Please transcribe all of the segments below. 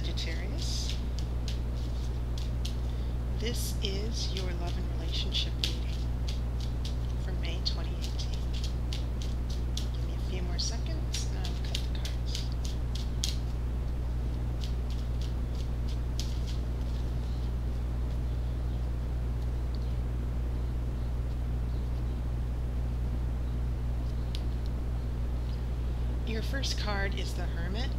Sagittarius. This is your love and relationship reading for May 2018. Give me a few more seconds and I'll cut the cards. Your first card is the Hermit.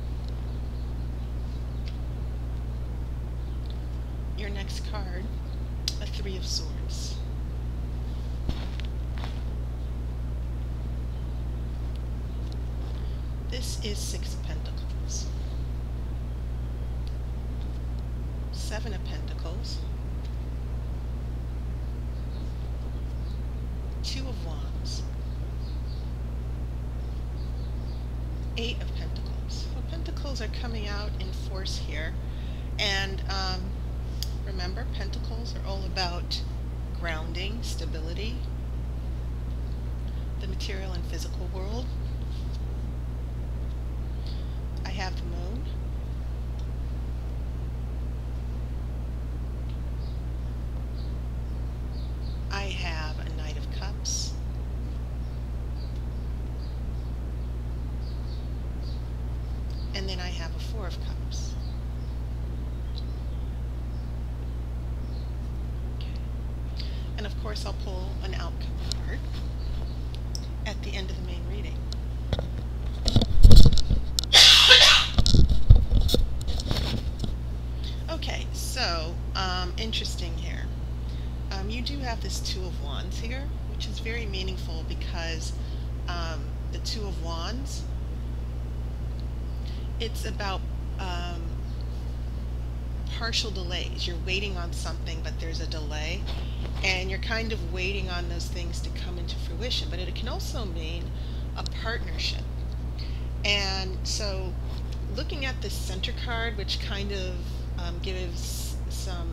Your next card, a Three of Swords. This is Six of Pentacles. Seven of Pentacles. Two of Wands. Eight of Pentacles. So Pentacles are coming out in force here. And remember, Pentacles are all about grounding, stability, the material and physical world. I have the Moon. I have a Knight of Cups. And then I have a Four of Cups. And of course I'll pull an outcome card at the end of the main reading. Okay, so interesting here. You do have this Two of Wands here, which is very meaningful because the Two of Wands, it's about partial delays. You're waiting on something, but there's a delay, and you're kind of waiting on those things to come into fruition. But it can also mean a partnership. And so looking at this center card, which kind of gives some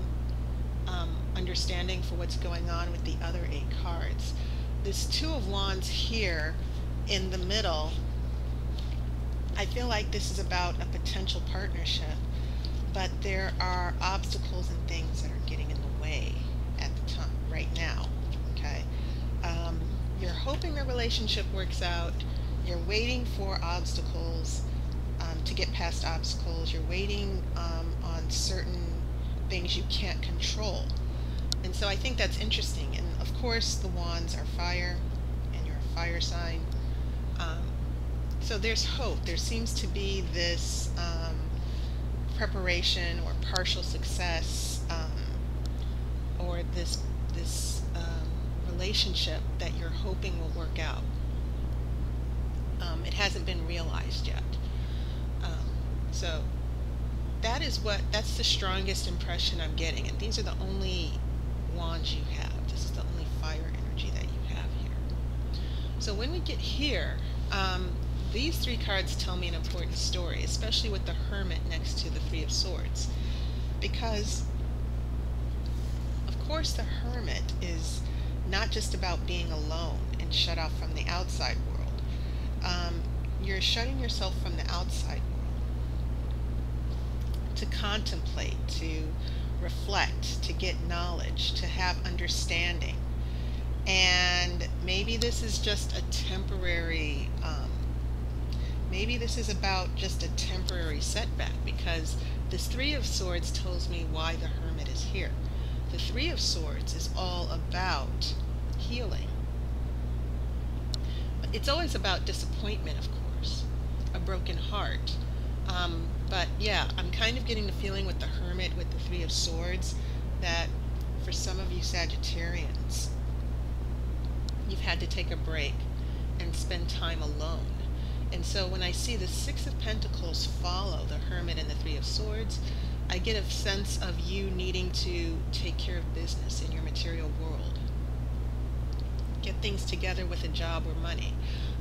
understanding for what's going on with the other 8 cards, this Two of Wands here in the middle, I feel like this is about a potential partnership, but there are obstacles and things that are getting in the way at the time, right now. Okay, you're hoping the relationship works out. You're waiting for obstacles, to get past obstacles. You're waiting on certain things you can't control, and so I think that's interesting. And of course, the Wands are fire, and you're a fire sign. So there's hope. There seems to be this preparation or partial success, or this relationship that you're hoping will work out. It hasn't been realized yet. So that's the strongest impression I'm getting. And these are the only wands you have. This is the only fire energy that you have here. So when we get here, these 3 cards tell me an important story, especially with the Hermit next to the Three of Swords, because of course the Hermit is not just about being alone and shut off from the outside world. You're shutting yourself from the outside world to contemplate, to reflect, to get knowledge, to have understanding. And maybe this is just a temporary maybe this is about just a temporary setback, because this Three of Swords tells me why the Hermit is here. The Three of Swords is all about healing. But it's always about disappointment, of course, a broken heart. But yeah, I'm kind of getting the feeling with the Hermit, with the Three of Swords, that for some of you Sagittarians, you've had to take a break and spend time alone. And so when I see the Six of Pentacles follow the Hermit and the Three of Swords, I get a sense of you needing to take care of business in your material world. Get things together with a job or money.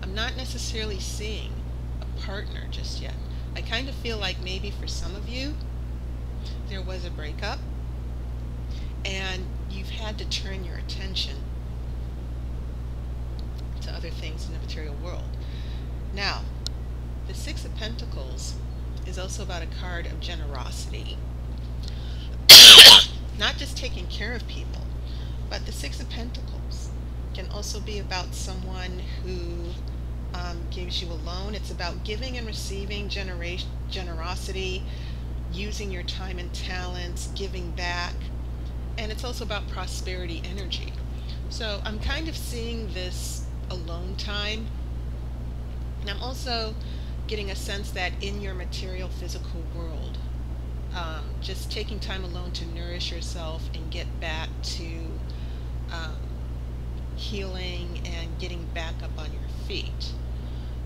I'm not necessarily seeing a partner just yet. I kind of feel like maybe for some of you, there was a breakup, and you've had to turn your attention to other things in the material world. Now, the Six of Pentacles is also about a card of generosity. Not just taking care of people, but the Six of Pentacles can also be about someone who gives you a loan. It's about giving and receiving, generosity, using your time and talents, giving back. And it's also about prosperity energy. So I'm kind of seeing this alone time. And I'm also getting a sense that in your material physical world, just taking time alone to nourish yourself and get back to healing and getting back up on your feet.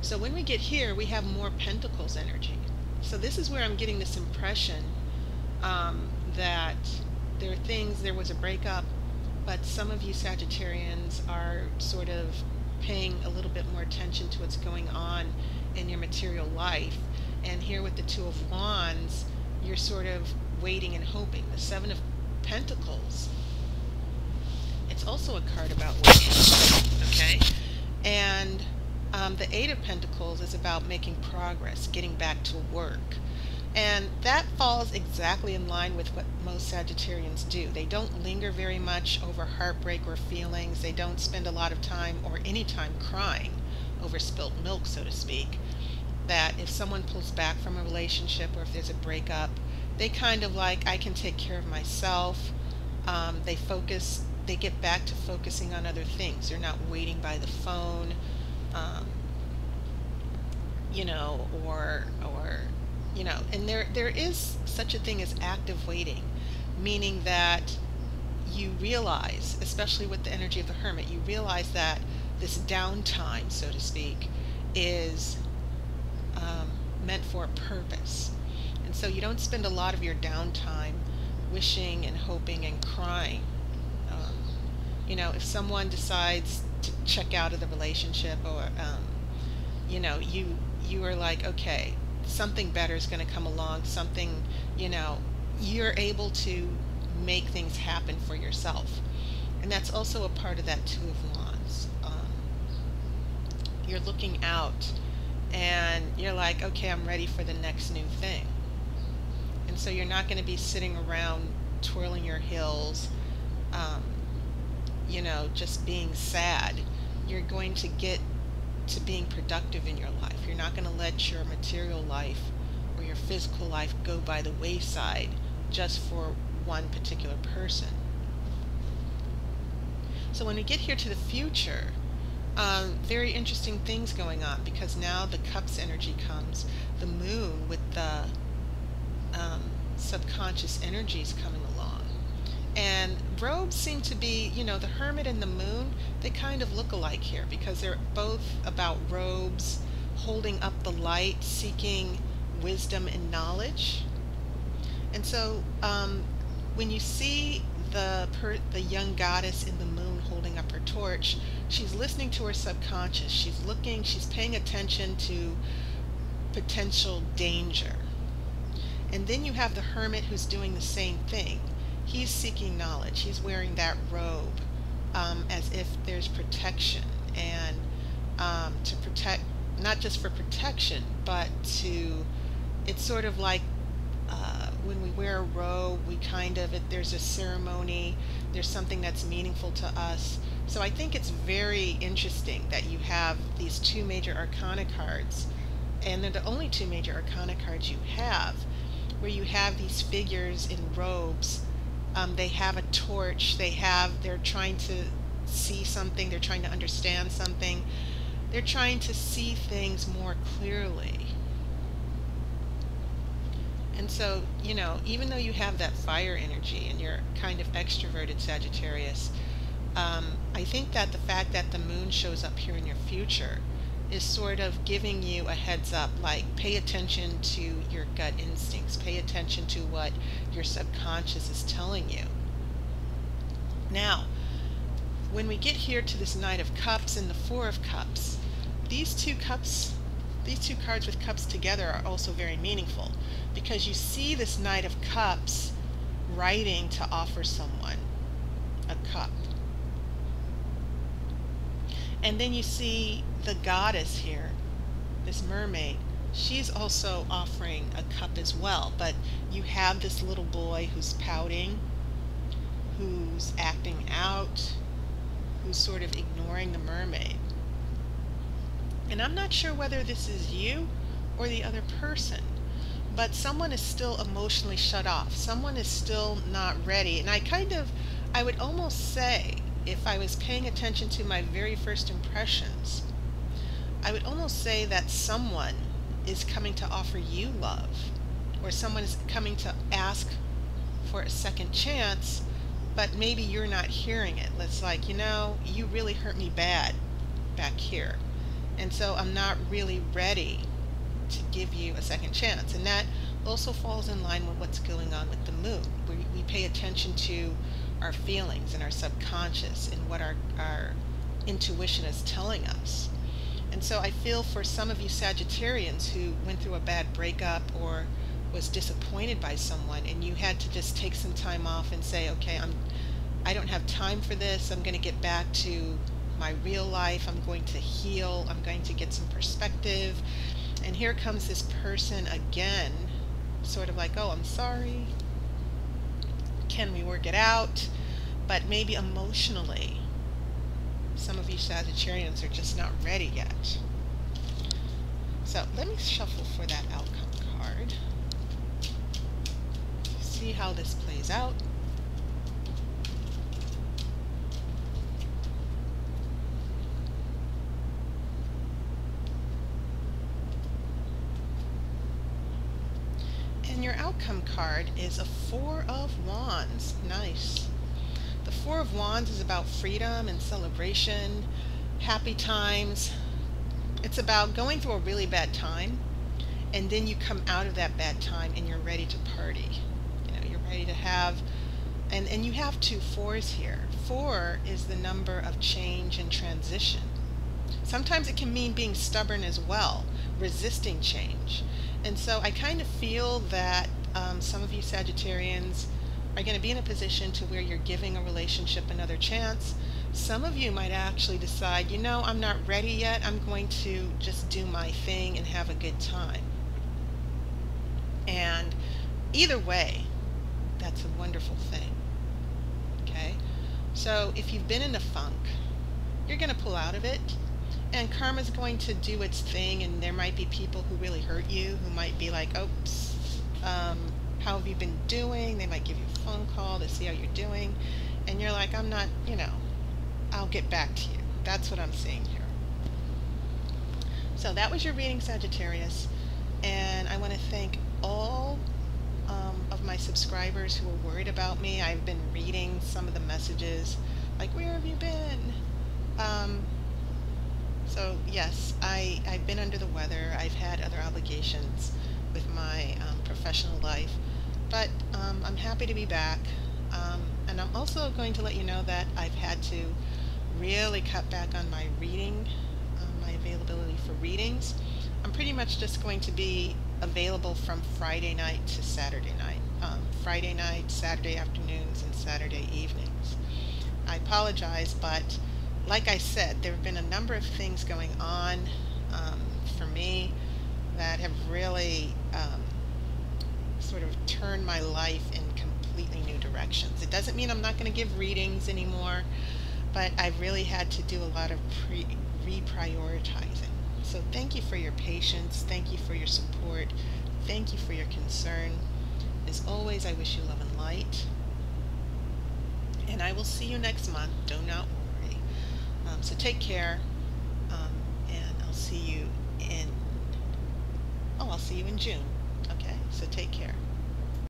So when we get here, we have more Pentacles energy. So this is where I'm getting this impression that there was a breakup, but some of you Sagittarians are sort of paying a little bit more attention to what's going on in your material life. And here with the Two of Wands, you're sort of waiting and hoping. The Seven of Pentacles, it's also a card about waiting, okay? And the Eight of Pentacles is about making progress, getting back to work. And that falls exactly in line with what most Sagittarians do. They don't linger very much over heartbreak or feelings. They don't spend a lot of time or any time crying over spilt milk, so to speak. That if someone pulls back from a relationship or if there's a breakup, they kind of like, I can take care of myself. They get back to focusing on other things. They're not waiting by the phone, and there is such a thing as active waiting, meaning that you realize, especially with the energy of the Hermit, you realize that this downtime, so to speak, is meant for a purpose. And so you don't spend a lot of your downtime wishing and hoping and crying. If someone decides to check out of the relationship, or you are like, okay, something better is going to come along, something, you're able to make things happen for yourself. And that's also a part of that Two of Wands. You're looking out and you're like, okay, I'm ready for the next new thing. And so you're not going to be sitting around twirling your heels, just being sad. You're going to get to being productive in your life. You're not going to let your material life or your physical life go by the wayside just for one particular person. So when we get here to the future, very interesting things going on, because now the Cups energy comes, the moon with the subconscious energies coming along. And robes seem to be, the Hermit and the moon, they kind of look alike here, because they're both about robes, holding up the light, seeking wisdom and knowledge. And so when you see the young goddess in the moon holding up her torch, she's listening to her subconscious. She's looking, she's paying attention to potential danger. And then you have the Hermit who's doing the same thing. He's seeking knowledge. He's wearing that robe as if there's protection, and to protect, not just for protection, but it's sort of like when we wear a robe, there's a ceremony, there's something that's meaningful to us. So I think it's very interesting that you have these two major arcana cards, and they're the only two major arcana cards you have, where you have these figures in robes. They have a torch, they're trying to see something, they're trying to understand something, they're trying to see things more clearly. And so, even though you have that fire energy and you're kind of extroverted Sagittarius, I think that the fact that the moon shows up here in your future is sort of giving you a heads up, like pay attention to your gut instincts, pay attention to what your subconscious is telling you. Now, when we get here to this Knight of Cups and the Four of Cups, these two cards with cups together are also very meaningful, because you see this Knight of Cups writing to offer someone a cup. And then you see the goddess here, this mermaid, she's also offering a cup as well, but you have this little boy who's pouting, who's acting out, who's sort of ignoring the mermaid. And I'm not sure whether this is you or the other person, but someone is still emotionally shut off. Someone is still not ready. And I would almost say, if I was paying attention to my very first impressions, I would almost say that someone is coming to offer you love, or someone is coming to ask for a second chance, but maybe you're not hearing it. It's like, you really hurt me bad back here. And so I'm not really ready to give you a second chance. And that also falls in line with what's going on with the moon. We pay attention to our feelings and our subconscious and what our intuition is telling us. And so I feel for some of you Sagittarians who went through a bad breakup or was disappointed by someone, and you had to just take some time off and say, okay, I don't have time for this. I'm going to get back to my real life. I'm going to heal. I'm going to get some perspective. And here comes this person again, sort of like, oh, I'm sorry. Can we work it out? But maybe emotionally, some of you Sagittarians are just not ready yet. So let me shuffle for that outcome card. See how this plays out. And your outcome card is a Four of Wands. Nice. The Four of Wands is about freedom and celebration, happy times. It's about going through a really bad time, and then you come out of that bad time and you're ready to party. You're ready to have, and you have two fours here. 4 is the number of change and transition. Sometimes it can mean being stubborn as well, resisting change. And so I kind of feel that some of you Sagittarians are going to be in a position to where you're giving a relationship another chance. Some of you might actually decide, I'm not ready yet. I'm going to just do my thing and have a good time. And either way, that's a wonderful thing. Okay? So if you've been in a funk, you're going to pull out of it. And karma's going to do its thing, and there might be people who really hurt you, who might be like, oops, how have you been doing? They might give you a phone call to see how you're doing. And you're like, I'm not, I'll get back to you. That's what I'm seeing here. So that was your reading, Sagittarius. And I want to thank all of my subscribers who are worried about me. I've been reading some of the messages, like, where have you been? So yes, I've been under the weather. I've had other obligations with my professional life, but I'm happy to be back. And I'm also going to let you know that I've had to really cut back on my reading, my availability for readings. I'm pretty much just going to be available from Friday night to Saturday night. Friday night, Saturday afternoons, and Saturday evenings. I apologize, but like I said, there have been a number of things going on for me that have really sort of turned my life in completely new directions. It doesn't mean I'm not going to give readings anymore, but I've really had to do a lot of reprioritizing. So thank you for your patience. Thank you for your support. Thank you for your concern. As always, I wish you love and light. And I will see you next month. Do not worry. So take care. And I'll see you in June. Okay, so take care.